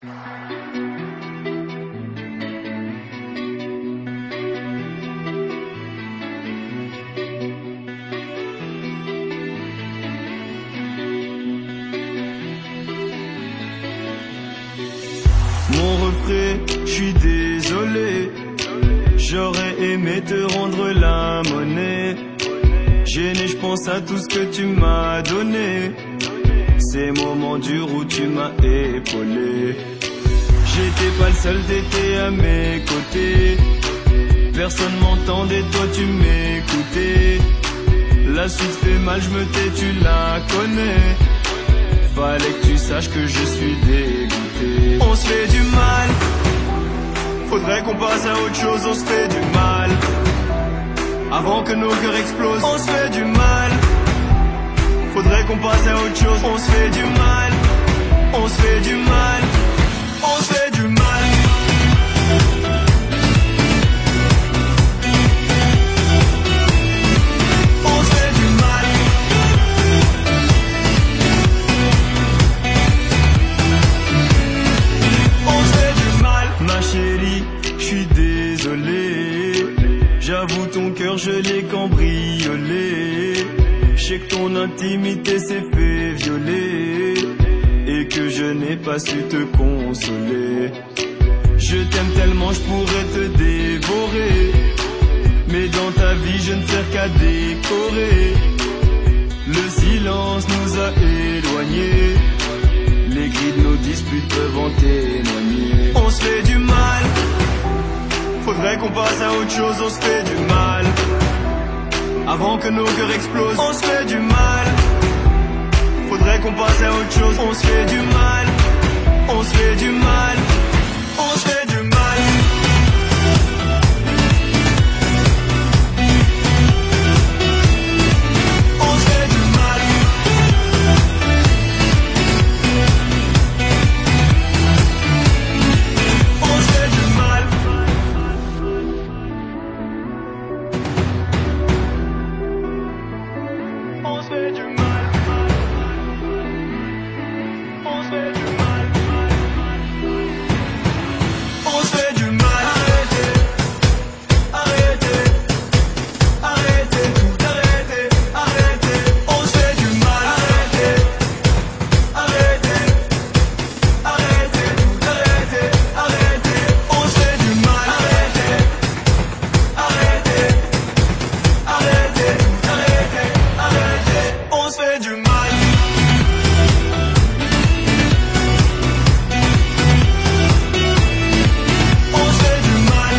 Mon refrain, je suis désolé. J'aurais aimé te rendre la monnaie. Gêné, je pense à tout ce que tu m'as donné. Ces moments durs où tu m'as épaulé. J'étais pas le seul, t'étais à mes côtés. Personne m'entendait, toi tu m'écoutais. La suite fait mal, je me tais, tu la connais. Fallait que tu saches que je suis dégoûté. On se fait du mal. Faudrait qu'on passe à autre chose, on se fait du mal. Avant que nos cœurs explosent, on se fait du mal. Faudrait qu'on passe à autre chose, on se fait du mal. On se fait du mal. On se fait du mal. On se fait du mal. On se fait du mal. Ma chérie, je suis désolé. J'avoue ton cœur je l'ai cambriolé. Je sais que ton intimité s'est fait violer et que je n'ai pas su te consoler. Je t'aime tellement je pourrais te dévorer, mais dans ta vie je ne sers qu'à décorer. Le silence nous a éloignés, les cris de nos disputes peuvent en témoigner. On se fait du mal. Faudrait qu'on passe à autre chose, on se fait du mal. Avant que nos cœurs explosent, on se fait du mal. Faudrait qu'on passe à autre chose, on se fait du mal. On se fait du mal. On se fait du mal. On se fait du mal. On se fait du mal. On se fait du mal. On se fait du mal. On se fait du mal. Arrêtez, arrêtez, arrêtez, tout arrêtez, arrêtez. On se fait du mal. Arrêtez, arrêtez, arrêtez, tout arrêtez, arrêtez. On se fait du mal. Arrêtez, arrêtez, arrêtez, tout arrêtez, arrêtez. On se fait du mal. On se fait du mal.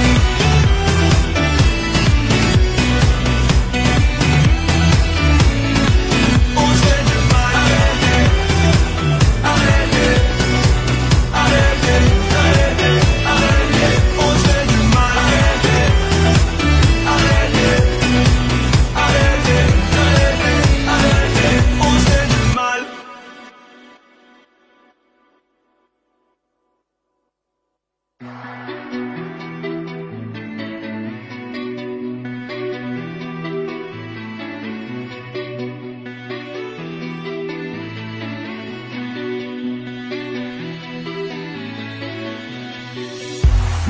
On se fait du mal. Arrêtez, arrêtez, arrêtez, arrêtez, arrêtez. On se fait du mal. Arrêtez, arrêtez, arrêtez, arrêtez, arrêtez. On se fait du mal.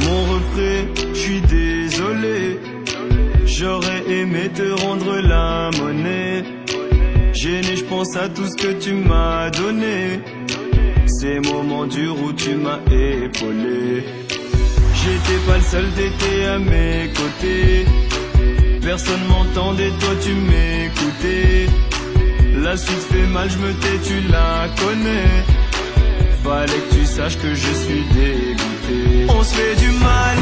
Mon refrain, je suis désolé. J'aurais aimé te rendre la monnaie. Gêné, je pense à tout ce que tu m'as donné. Ces moments durs où tu m'as épaulé. J'étais pas le seul, t'étais à mes côtés. Personne m'entendait, toi tu m'écoutais. La suite fait mal, je me tais, tu la connais. Fallait que tu saches que je suis dégoûté. On se fait du mal.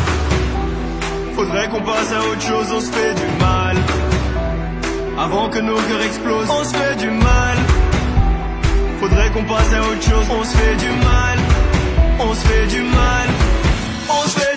Faudrait qu'on passe à autre chose, on se fait du mal. Avant que nos cœurs explosent, on se fait du mal. Faudrait qu'on passe à autre chose, on se fait du mal. On se fait du mal. On se fait